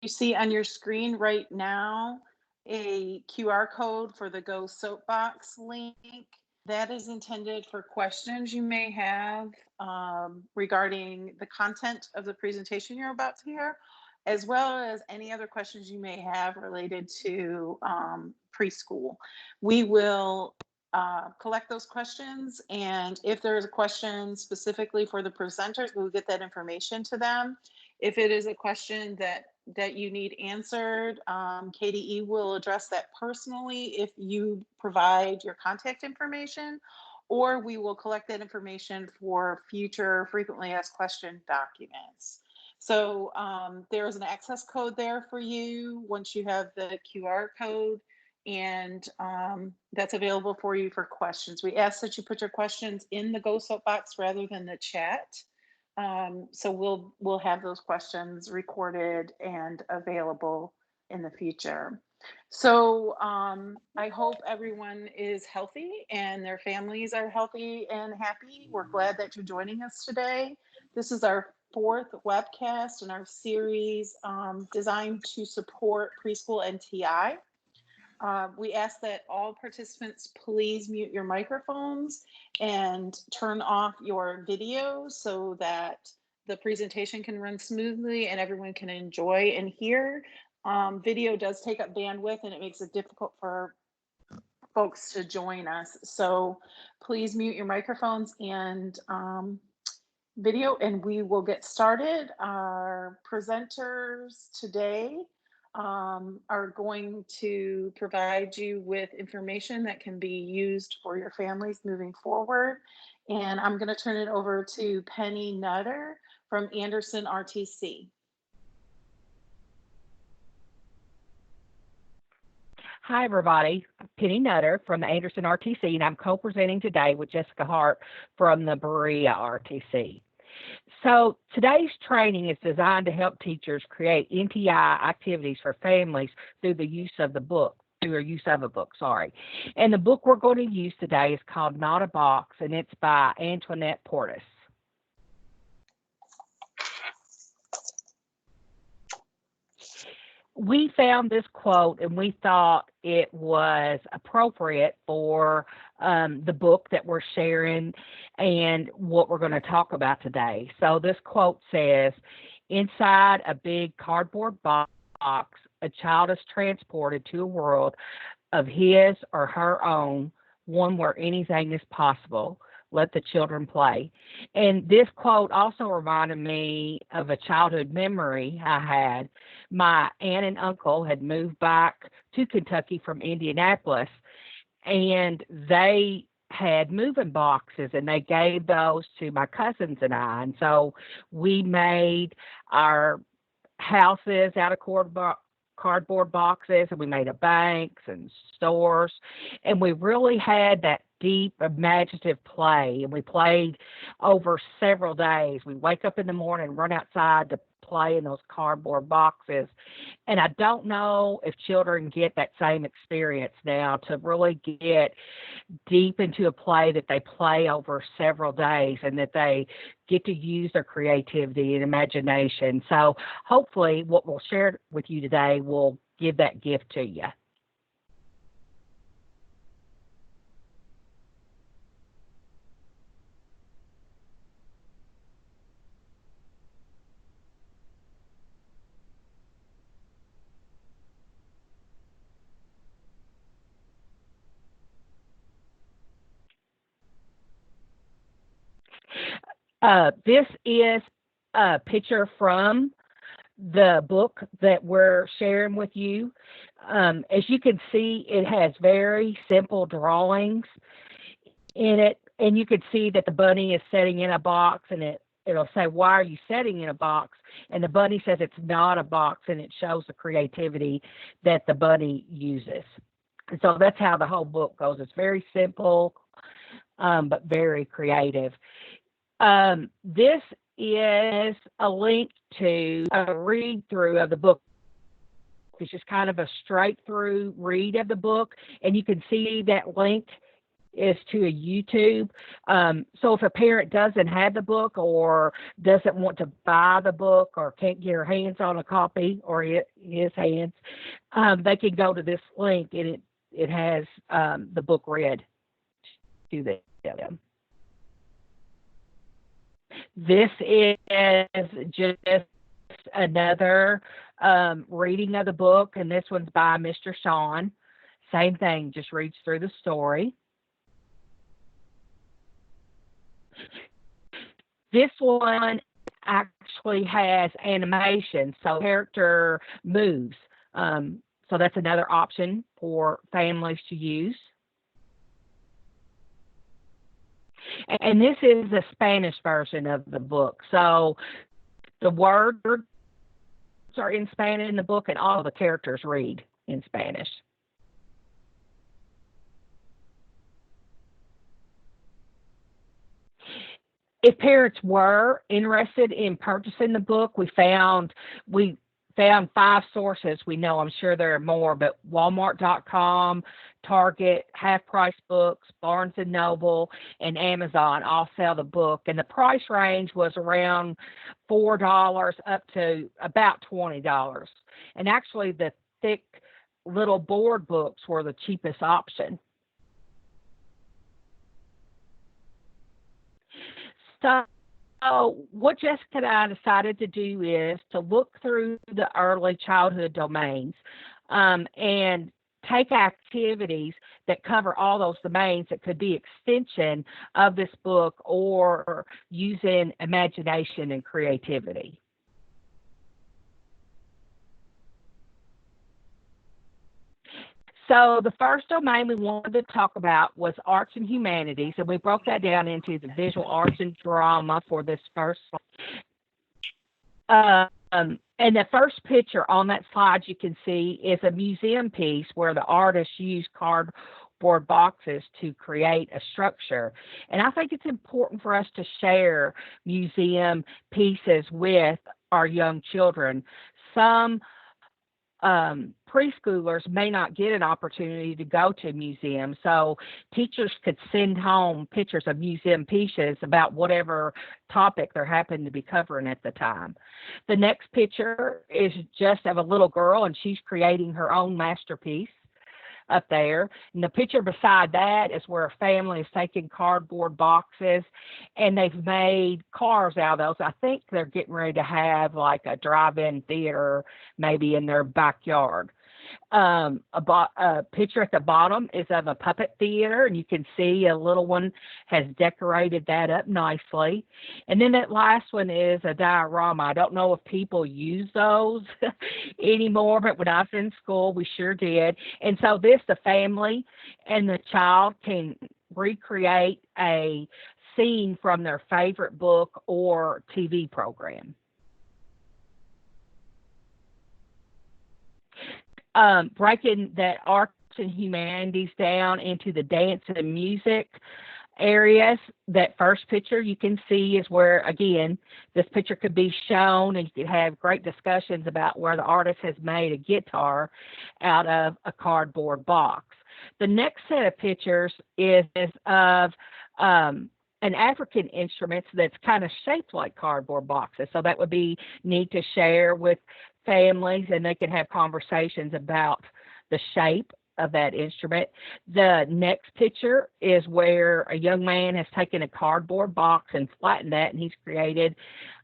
see on your screen right now a QR code for the Go Soapbox link. That is intended for questions you may have regarding the content of the presentation you're about to hear, as well as any other questions you may have related to preschool. We will collect those questions, and if there is a question specifically for the presenters, we'll get that information to them. If it is a question that you need answered, KDE will address that personally if you provide your contact information, or we will collect that information for future frequently asked question documents. So there's an access code there for you once you have the QR code, and that's available for you for questions. We ask that you put your questions in the Go Soapbox rather than the chat. So we'll have those questions recorded and available in the future. So I hope everyone is healthy and their families are healthy and happy. We're glad that you're joining us today. This is our 4th webcast in our series designed to support preschool and TI. We ask that all participants please mute your microphones and turn off your video so that the presentation can run smoothly and everyone can enjoy and hear. Video does take up bandwidth and it makes it difficult for folks to join us. So please mute your microphones and video, and we will get started. Our presenters today are going to provide you with information that can be used for your families moving forward. And I'm going to turn it over to Penny Nutter from Anderson RTC. Hi, everybody. Penny Nutter from Anderson RTC, and I'm co-presenting today with Jessica Hart from the Berea RTC. So today's training is designed to help teachers create NTI activities for families through the use of a book. And the book we're going to use today is called Not a Box, and it's by Antoinette Portis. We found this quote and we thought it was appropriate for the book that we're sharing and what we're going to talk about today. So this quote says, "Inside a big cardboard box, a child is transported to a world of his or her own, one where anything is possible. Let the children play." And this quote also reminded me of a childhood memory I had. My aunt and uncle had moved back to Kentucky from Indianapolis, and they had moving boxes, and they gave those to my cousins and I. And so we made our houses out of cardboard boxes, and we made banks and stores, and we really had that deep imaginative play, and we played over several days. We wake up in the morning and run outside to play in those cardboard boxes, and I don't know if children get that same experience now, to really get deep into a play that they play over several days and that they get to use their creativity and imagination. So hopefully what we'll share with you today will give that gift to you. This is a picture from the book that we're sharing with you. As you can see, it has very simple drawings in it, and you can see that the bunny is sitting in a box, and it'll say, "Why are you sitting in a box?" And the bunny says it's not a box, and it shows the creativity that the bunny uses. And so that's how the whole book goes. It's very simple, but very creative. This is a link to a read through of the book. It's just kind of a straight through read of the book, and you can see that link is to a YouTube. So if a parent doesn't have the book or doesn't want to buy the book or can't get her hands on a copy or his hands, they can go to this link and it has the book read to them. This is just another reading of the book, and this one's by Mr. Sean. Same thing, just reads through the story. This one actually has animation, so character moves. So that's another option for families to use. And this is the Spanish version of the book. So the words are in Spanish in the book, and all the characters read in Spanish. If parents were interested in purchasing the book, we found 5 sources. We know, I'm sure there are more, but Walmart.com, Target, Half Price Books, Barnes & Noble, and Amazon all sell the book. And the price range was around $4 up to about $20. And actually the thick little board books were the cheapest option. So what Jessica and I decided to do is to look through the early childhood domains and take activities that cover all those domains that could be extension of this book or using imagination and creativity. So the first domain we wanted to talk about was arts and humanities, and we broke that down into the visual arts and drama for this first. And the first picture on that slide you can see is a museum piece where the artist used cardboard boxes to create a structure. And I think it's important for us to share museum pieces with our young children. Some preschoolers may not get an opportunity to go to museums, so teachers could send home pictures of museum pieces about whatever topic they're happening to be covering at the time. The next picture is just of a little girl, and she's creating her own masterpiece up there. And the picture beside that is where a family is taking cardboard boxes and they've made cars out of those. I think they're getting ready to have like a drive-in theater maybe in their backyard. A picture at the bottom is of a puppet theater, and you can see a little one has decorated that up nicely. And then that last one is a diorama. I don't know if people use those anymore, but when I was in school, we sure did. And so the family and the child can recreate a scene from their favorite book or TV program. Breaking that arts and humanities down into the dance and music areas, that first picture you can see is where, again, this picture could be shown and you could have great discussions about where the artist has made a guitar out of a cardboard box. The next set of pictures is of an African instrument that's kind of shaped like cardboard boxes. So that would be neat to share with families, and they can have conversations about the shape of that instrument. The next picture is where a young man has taken a cardboard box and flattened that, and he's created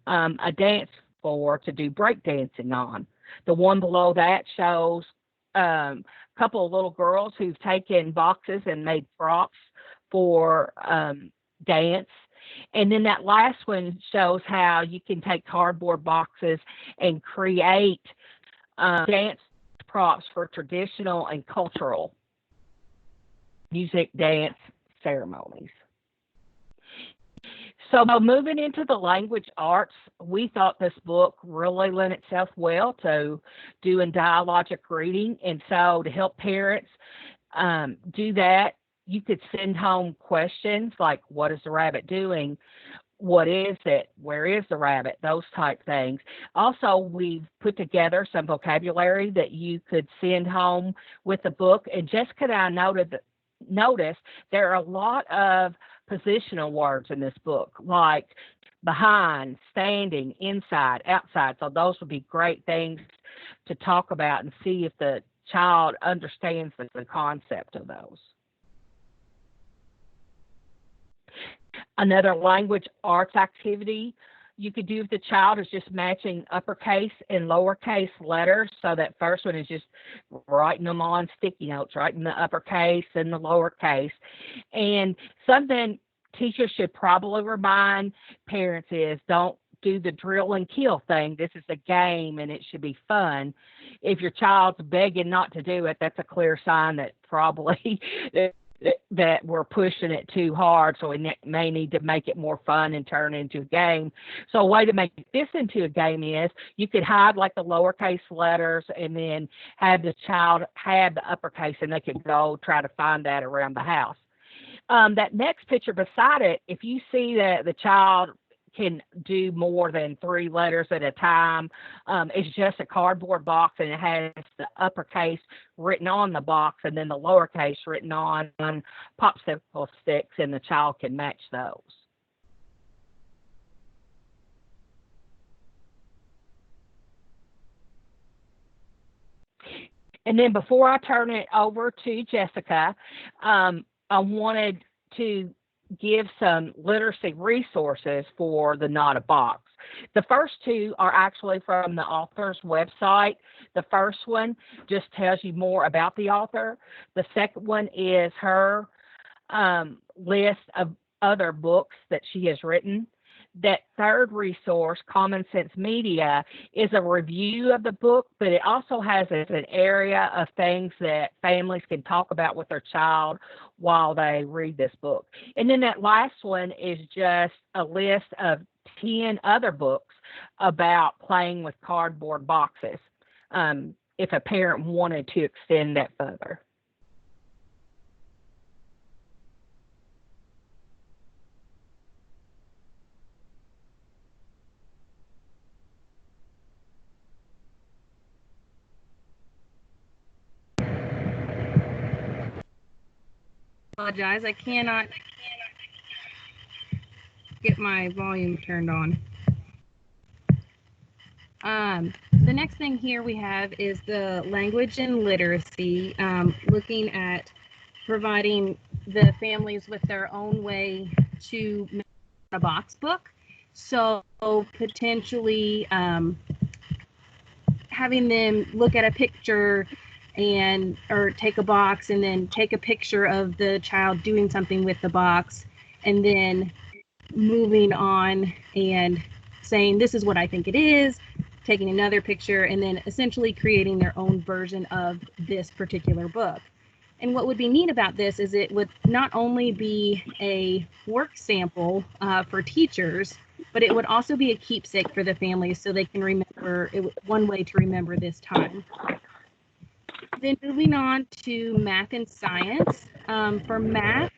a dance floor to do break dancing on. The one below that shows a couple of little girls who've taken boxes and made props for dance. And then that last one shows how you can take cardboard boxes and create dance props for traditional and cultural music, dance ceremonies. So moving into the language arts, we thought this book really lent itself well to doing dialogic reading. And so to help parents do that, you could send home questions like, what is the rabbit doing? What is it? Where is the rabbit? Those type things. Also, we've put together some vocabulary that you could send home with the book. And Jessica and I noted notice there are a lot of positional words in this book, like behind, standing, inside, outside. So those would be great things to talk about and see if the child understands the concept of those. Another language arts activity you could do with the child is just matching uppercase and lowercase letters. So that first one is just writing them on sticky notes, writing the uppercase and the lowercase. And something teachers should probably remind parents is don't do the drill and kill thing. This is a game and it should be fun. If your child's begging not to do it, that's a clear sign that probably that we're pushing it too hard, so we may need to make it more fun and turn it into a game. So a way to make this into a game is you could hide like the lowercase letters and then have the child have the uppercase, and they could go try to find that around the house. That next picture beside it, if you see that the child can do more than 3 letters at a time. It's just a cardboard box, and it has the uppercase written on the box and then the lowercase written on popsicle sticks, and the child can match those. And then before I turn it over to Jessica, I wanted to give some literacy resources for the Not a Box. The first 2 are actually from the author's website. The first one just tells you more about the author. The second one is her list of other books that she has written. That third resource, Common Sense Media, is a review of the book, but it also has an area of things that families can talk about with their child while they read this book. And then that last one is just a list of 10 other books about playing with cardboard boxes, if a parent wanted to extend that further. Apologize, I cannot get my volume turned on. The next thing here we have is the language and literacy, looking at providing the families with their own way to make a box book. So potentially having them look at a picture or take a box and then take a picture of the child doing something with the box, and then moving on and saying, this is what I think it is, taking another picture, and then essentially creating their own version of this particular book. And what would be neat about this is it would not only be a work sample for teachers, but it would also be a keepsake for the families, so they can remember one way to remember this time. Then moving on to math and science. For math,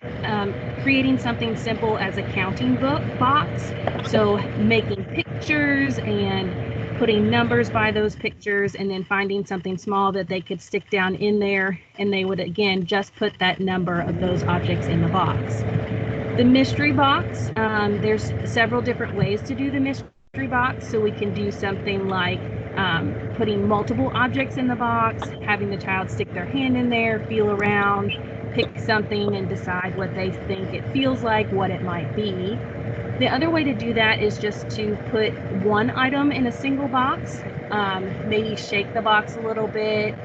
creating something simple as a counting box. So making pictures and putting numbers by those pictures, and then finding something small that they could stick down in there, and they would again just put that number of those objects in the box. The mystery box, there's several different ways to do the mystery box. So we can do something like putting multiple objects in the box, having the child stick their hand in there, feel around, pick something and decide what they think it feels like, what it might be. The other way to do that is just to put one item in a single box, maybe shake the box a little bit.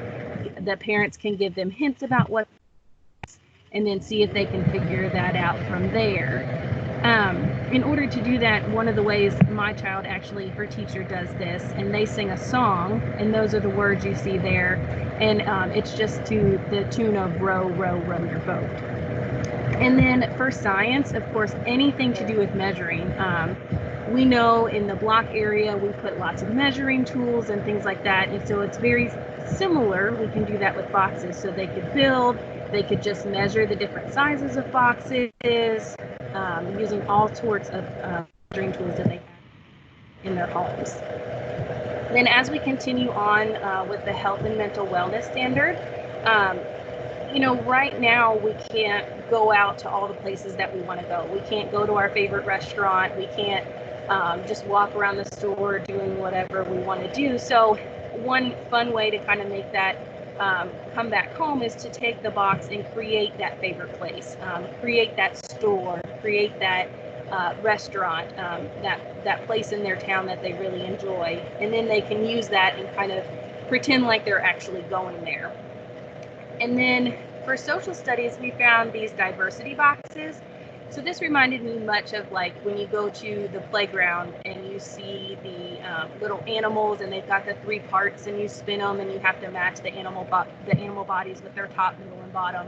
The parents can give them hints about what, and then see if they can figure that out from there. In order to do that, one of the ways my child actually, her teacher does this, and they sing a song, and those are the words you see there, and it's just to the tune of row, row, row your boat. And then for science, of course, anything to do with measuring. We know in the block area, we put lots of measuring tools and things like that, and so it's very similar. We can do that with boxes, so they could build, they could just measure the different sizes of boxes, using all sorts of measuring tools that they have in their homes. Then as we continue on with the health and mental wellness standard, right now we can't go out to all the places that we want to go. We can't go to our favorite restaurant. We can't just walk around the store doing whatever we want to do. So one fun way to kind of make that come back home is to take the box and create that favorite place, create that store, create that restaurant, that place in their town that they really enjoy. And then they can use that and kind of pretend like they're actually going there. And then for social studies, we found these diversity boxes. So this reminded me much of like when you go to the playground and you see the little animals and they've got the 3 parts and you spin them and you have to match the animal bodies with their top, middle, and bottom.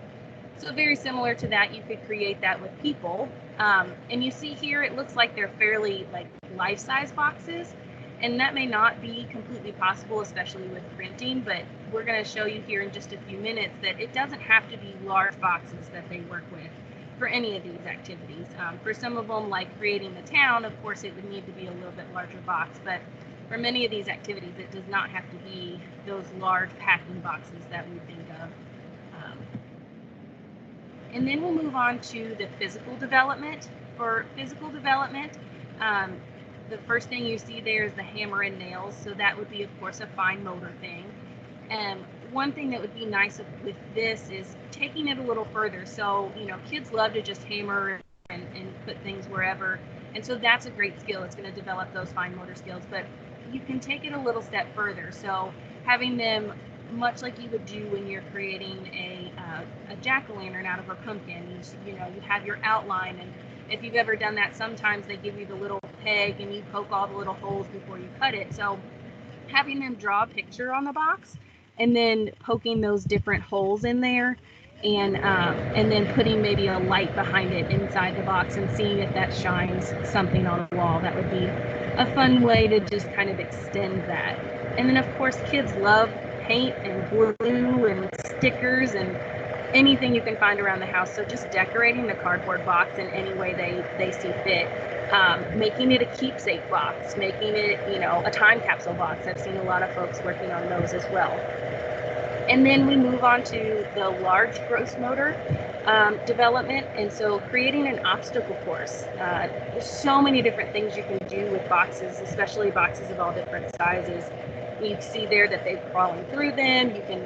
So very similar to that, you could create that with people. And you see here, it looks like they're fairly like life-size boxes. And that may not be completely possible, especially with printing, but we're going to show you here in just a few minutes that it doesn't have to be large boxes that they work with for any of these activities. For some of them, like creating the town, of course, it would need to be a little bit larger box, but for many of these activities, it does not have to be those large packing boxes that we think of. And then we'll move on to the physical development. For physical development, the first thing you see there is the hammer and nails. So that would be, of course, a fine motor thing. And one thing that would be nice with this is taking it a little further. So, kids love to just hammer and put things wherever. And so that's a great skill. It's going to develop those fine motor skills. But you can take it a little step further. So having them, much like you would do when you're creating a jack-o'-lantern out of a pumpkin, you have your outline, and if you've ever done that, sometimes they give you the little peg and you poke all the little holes before you cut it. So having them draw a picture on the box and then poking those different holes in there, and then putting maybe a light behind it inside the box and seeing if that shines something on the wall. That would be a fun way to just kind of extend that. And then, of course, kids love paint and glue and stickers and anything you can find around the house. So just decorating the cardboard box in any way they see fit, making it a keepsake box, making it, a time capsule box. I've seen a lot of folks working on those as well. And then we move on to the large gross motor development. And so creating an obstacle course. There's so many different things you can do with boxes, especially boxes of all different sizes. You see there that they're crawling through them. You can,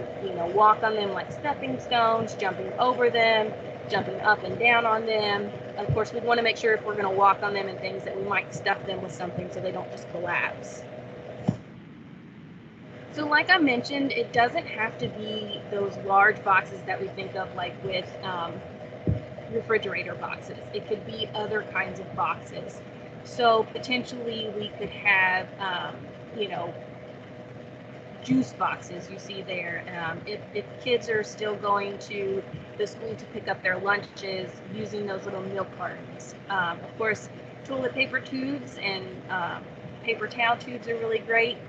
walk on them like stepping stones, jumping over them, jumping up and down on them. Of course, we'd want to make sure if we're going to walk on them and things that we might stuff them with something so they don't just collapse. So like I mentioned, it doesn't have to be those large boxes that we think of like with refrigerator boxes. It could be other kinds of boxes. So potentially we could have, juice boxes you see there. If kids are still going to the school to pick up their lunches, using those little milk cartons. Of course, toilet paper tubes and paper towel tubes are really great.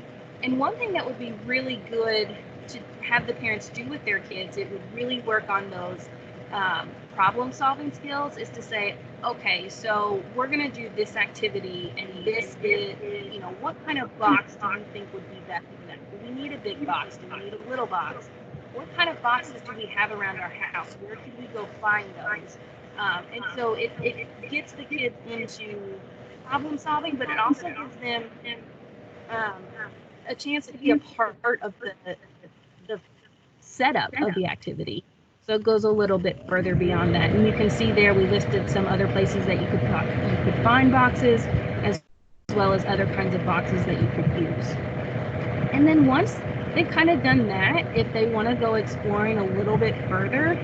And one thing that would be really good to have the parents do with their kids, it would really work on those problem solving skills, is to say, okay, so we're going to do this activity, and this is, what kind of box do you think would be best for them? Do we need a big box? Do we need a little box? What kind of boxes do we have around our house? Where could we go find those? And so it gets the kids into problem solving, but it also gives them a chance to be a part of the setup of the activity. So it goes a little bit further beyond that. And you can see there we listed some other places that you could find boxes, as well as other kinds of boxes that you could use. And then once they've kind of done that, if they want to go exploring a little bit further,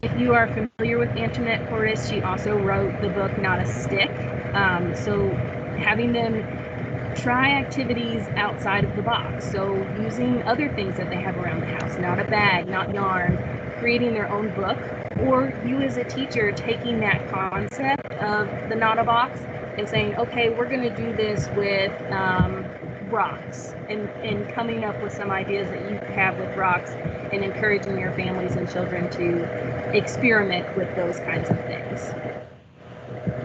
if you are familiar with Antoinette Cordes, she also wrote the book Not a Stick. So having them try activities outside of the box. So using other things that they have around the house, not a bag, not yarn, creating their own book, or you as a teacher taking that concept of the not a box and saying, okay, we're going to do this with rocks, and coming up with some ideas that you have with rocks and encouraging your families and children to experiment with those kinds of things.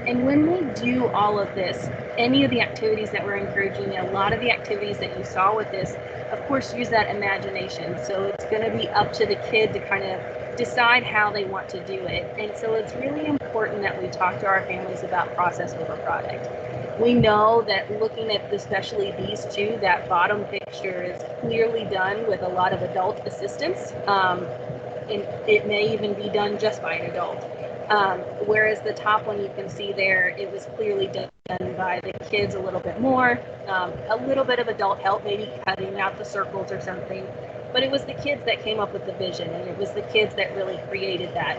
And when we do all of this, any of the activities that we're encouraging, a lot of the activities that you saw with this, of course, use that imagination. So it's going to be up to the kid to kind of decide how they want to do it. And so it's really important that we talk to our families about process over product. We know that looking at especially these two, that bottom picture is clearly done with a lot of adult assistance. And it may even be done just by an adult. Whereas the top one you can see there, it was clearly done by the kids a little bit more, a little bit of adult help, maybe cutting out the circles or something, but it was the kids that came up with the vision, and it was the kids that really created that.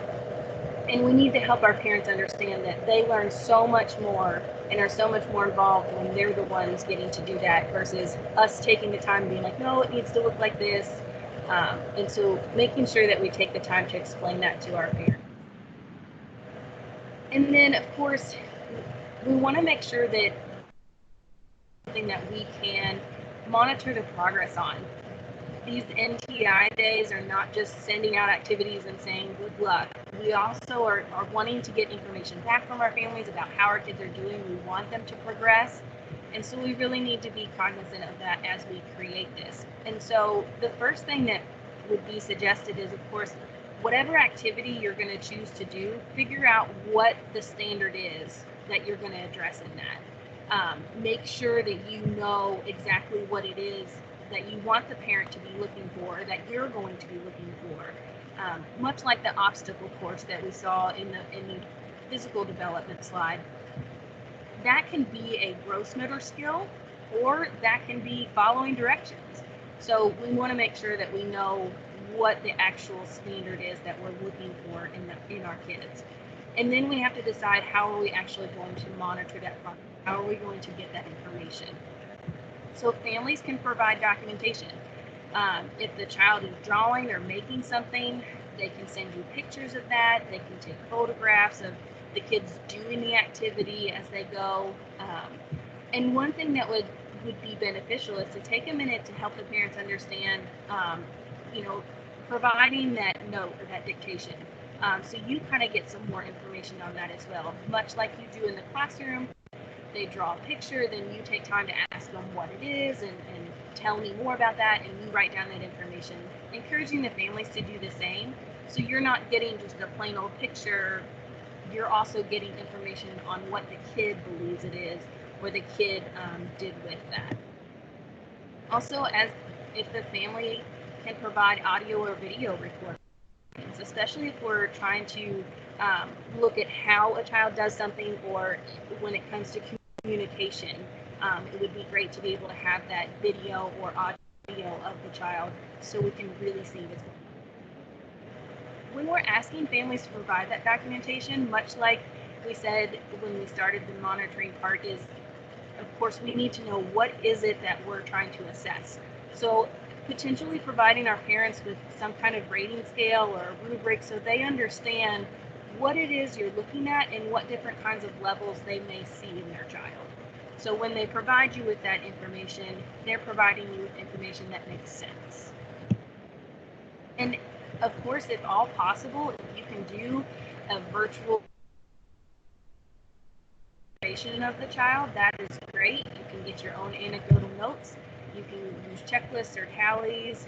And we need to help our parents understand that they learn so much more and are so much more involved when they're the ones getting to do that versus us taking the time and being like, no, it needs to look like this. And so making sure that we take the time to explain that to our parents. And then, of course, we want to make sure that something that we can monitor the progress on. These NTI days are not just sending out activities and saying good luck. We also are wanting to get information back from our families about how our kids are doing. We want them to progress. And so we really need to be cognizant of that as we create this. And so the first thing that would be suggested is, of course, whatever activity you're going to choose to do, figure out what the standard is that you're going to address in that. Make sure that you know exactly what it is that you want the parent to be looking for, that you're going to be looking for. Much like the obstacle course that we saw in the physical development slide, that can be a gross motor skill, or that can be following directions. So we want to make sure that we know what the actual standard is that we're looking for in our kids. And then we have to decide how are we actually going to monitor that process? How are we going to get that information? So families can provide documentation. If the child is drawing or making something, they can send you pictures of that. They can take photographs of the kids doing the activity as they go. And one thing that would be beneficial is to take a minute to help the parents understand, providing that note or that dictation. So you kind of get some more information on that as well. Much like you do in the classroom, they draw a picture, then you take time to ask them what it is and tell me more about that, and you write down that information, encouraging the families to do the same. So you're not getting just a plain old picture, you're also getting information on what the kid believes it is, or the kid did with that. Also, as if the family can provide audio or video recordings, especially if we're trying to look at how a child does something, or when it comes to communication, it would be great to be able to have that video or audio of the child so we can really see what's going on. When we're asking families to provide that documentation, much like we said when we started the monitoring part, is of course we need to know what is it that we're trying to assess. So potentially providing our parents with some kind of rating scale or a rubric so they understand what it is you're looking at and what different kinds of levels they may see in their child. So when they provide you with that information, they're providing you with information that makes sense. And of course, if all possible, if you can do a virtual of the child, that is great. You can get your own anecdotal notes. You can use checklists or tallies.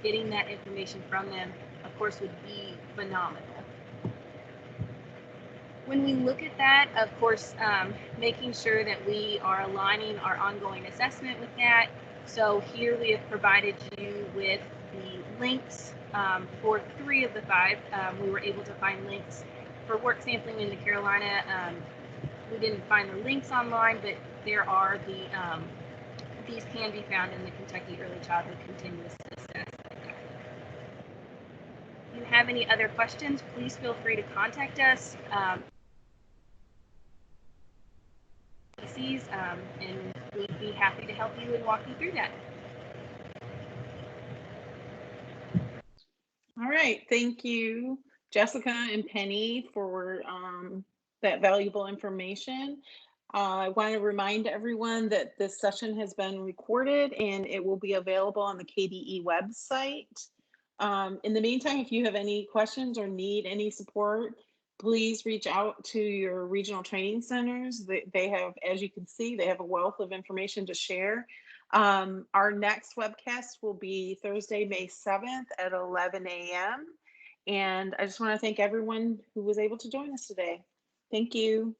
Getting that information from them, of course, would be phenomenal. When we look at that, of course, making sure that we are aligning our ongoing assessment with that. So here we have provided you with the links for 3 of the 5. We were able to find links for work sampling in the Carolina. We didn't find the links online, but there are these can be found in the Kentucky Early Childhood Continuous Success. If you have any other questions, please feel free to contact us. And we'd be happy to help you and walk you through that. All right, thank you, Jessica and Penny, for that valuable information. I want to remind everyone that this session has been recorded and it will be available on the KDE website. In the meantime, if you have any questions or need any support, Please reach out to your regional training centers. They have, as you can see, they have a wealth of information to share. Our next webcast will be Thursday, May 7th at 11 a.m. And I just want to thank everyone who was able to join us today. Thank you.